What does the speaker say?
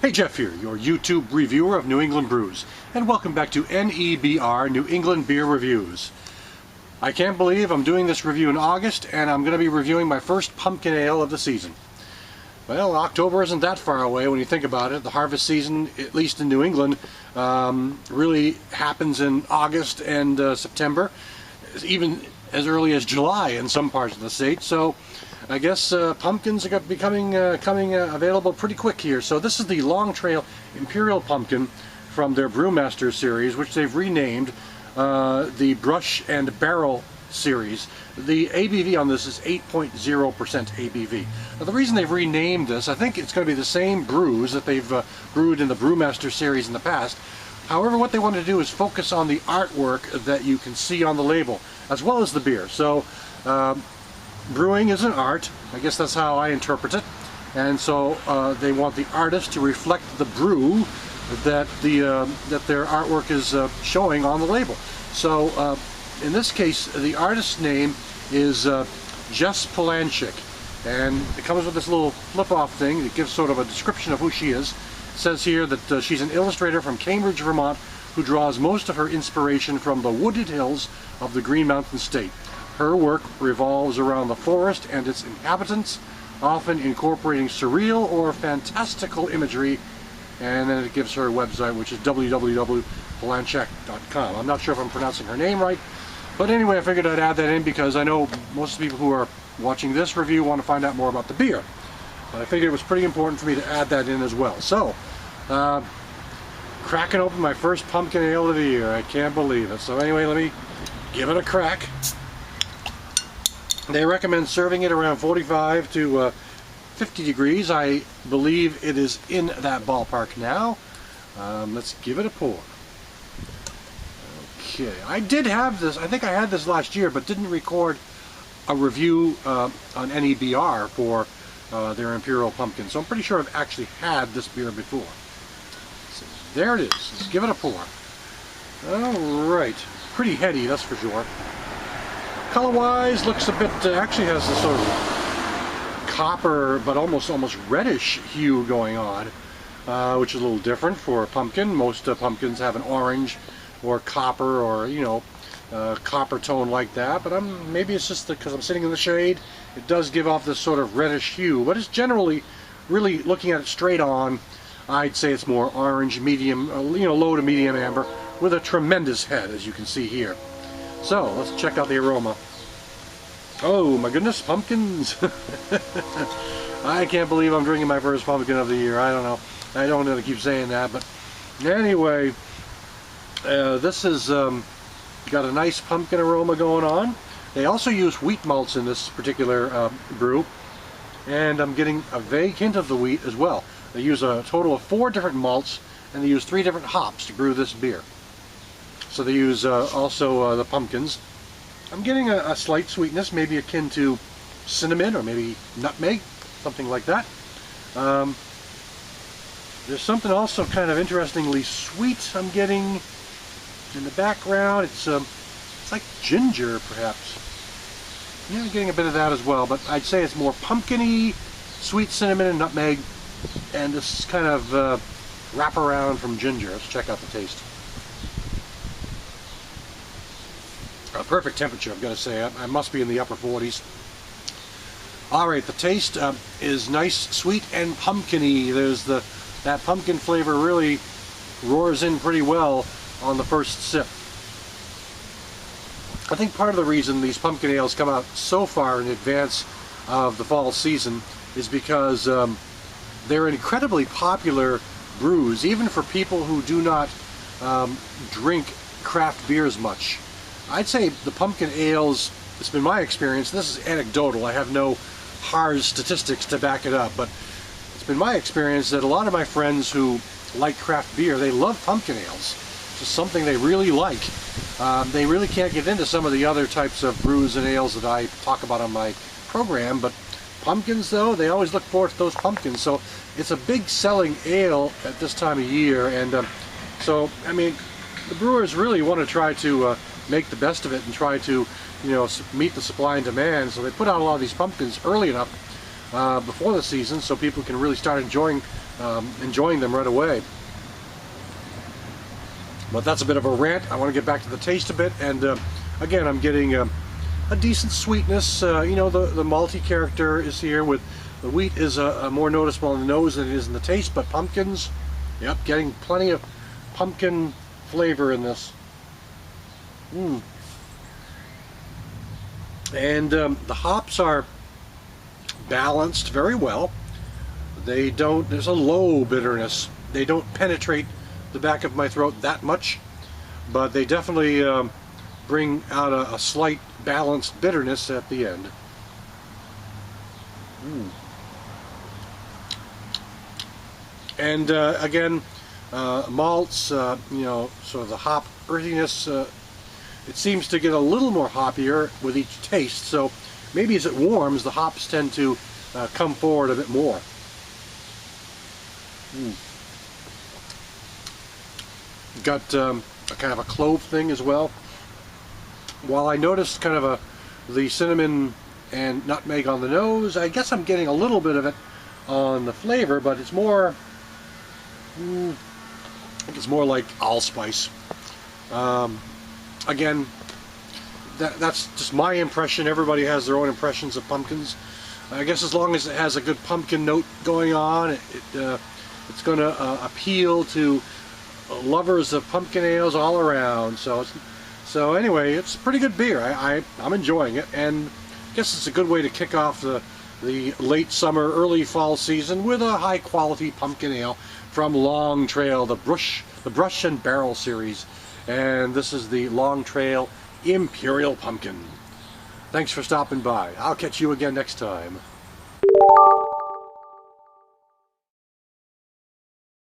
Hey, Jeff here, your YouTube reviewer of New England brews, and welcome back to NEBR, New England Beer Reviews. I can't believe I'm doing this review in August, and I'm going to be reviewing my first pumpkin ale of the season. Well, October isn't that far away when you think about it. The harvest season, at least in New England, really happens in August and September, even as early as July in some parts of the state. So I guess pumpkins are becoming available pretty quick here. So this is the Long Trail Imperial Pumpkin from their Brewmaster series, which they've renamed the Brush and Barrel series. The ABV on this is 8.0% ABV. Now, the reason they've renamed this, I think it's going to be the same brews that they've brewed in the Brewmaster series in the past. However, what they want to do is focus on the artwork that you can see on the label, as well as the beer. So brewing is an art. I guess that's how I interpret it. And so they want the artist to reflect the brew that their artwork is showing on the label. So in this case, the artist's name is Jess Polanchik, and it comes with this little flip-off thing that gives sort of a description of who she is. It says here that she's an illustrator from Cambridge, Vermont, who draws most of her inspiration from the wooded hills of the Green Mountain State. Her work revolves around the forest and its inhabitants, often incorporating surreal or fantastical imagery, and then it gives her website, which is www.polanchik.com. I'm not sure if I'm pronouncing her name right, but anyway, I figured I'd add that in because I know most of the people who are watching this review want to find out more about the beer. But I figured it was pretty important for me to add that in as well. So, cracking open my first pumpkin ale of the year. I can't believe it. So anyway, let me give it a crack. They recommend serving it around 45 to 50 degrees. I believe it is in that ballpark now. Let's give it a pour. Okay, I did have this, I think I had this last year, but didn't record a review on NEBR for their Imperial Pumpkin. So I'm pretty sure I've actually had this beer before. So there it is. Let's give it a pour. Alright, pretty heady, that's for sure. Color-wise, looks a bit, actually has this sort of copper, but almost reddish hue going on, which is a little different for a pumpkin. Most pumpkins have an orange or copper or, you know, copper tone like that, but maybe it's just because I'm sitting in the shade. It does give off this sort of reddish hue, but it's generally, really looking at it straight on, I'd say it's more orange, medium, you know, low to medium amber, with a tremendous head, as you can see here. So let's check out the aroma. Oh my goodness, pumpkins! I can't believe I'm drinking my first pumpkin of the year. I don't know. I don't know to keep saying that, but anyway, this has got a nice pumpkin aroma going on. They also use wheat malts in this particular brew, and I'm getting a vague hint of the wheat as well. They use a total of 4 different malts, and they use 3 different hops to brew this beer. So they use also the pumpkins. I'm getting a slight sweetness, maybe akin to cinnamon or maybe nutmeg, something like that. There's something also kind of interestingly sweet I'm getting in the background. It's like ginger, perhaps. Yeah, I'm getting a bit of that as well, but I'd say it's more pumpkin-y, sweet cinnamon and nutmeg, and this kind of wraparound from ginger. Let's check out the taste. A perfect temperature, I've got to say. I must be in the upper 40s. Alright, the taste is nice, sweet, and pumpkin-y. There's that pumpkin flavor really roars in pretty well on the first sip. I think part of the reason these pumpkin ales come out so far in advance of the fall season is because they're incredibly popular brews, even for people who do not drink craft beers much. I'd say the pumpkin ales, it's been my experience, this is anecdotal, I have no hard statistics to back it up, but it's been my experience that a lot of my friends who like craft beer, they love pumpkin ales. It's just something they really like. They really can't get into some of the other types of brews and ales that I talk about on my program, but pumpkins though, they always look forward to those pumpkins. So it's a big selling ale at this time of year, and so I mean the brewers really want to try to make the best of it and try to, you know, meet the supply and demand. So they put out a lot of these pumpkins early enough before the season, so people can really start enjoying them right away. But that's a bit of a rant. I want to get back to the taste a bit, and again, I'm getting a decent sweetness. You know, the malty character is here. With the wheat is more noticeable in the nose than it is in the taste, but pumpkins, yep, getting plenty of pumpkin flavor in this. And the hops are balanced very well. They don't, there's a low bitterness. They don't penetrate the back of my throat that much, but they definitely bring out a slight balanced bitterness at the end. And again, malts, you know, sort of the hop earthiness, it seems to get a little more hoppier with each taste, so maybe as it warms, the hops tend to come forward a bit more. Got a kind of a clove thing as well. While I noticed kind of the cinnamon and nutmeg on the nose, I guess I'm getting a little bit of it on the flavor, but it's more, I think it's more like allspice. Again, that's just my impression. Everybody has their own impressions of pumpkins. I guess as long as it has a good pumpkin note going on, it's going to appeal to lovers of pumpkin ales all around. So anyway, it's a pretty good beer. I'm enjoying it, and I guess it's a good way to kick off the late summer, early fall season with a high quality pumpkin ale from Long Trail, the Brush and Barrel series. And this is the Long Trail Imperial Pumpkin. Thanks for stopping by. I'll catch you again next time.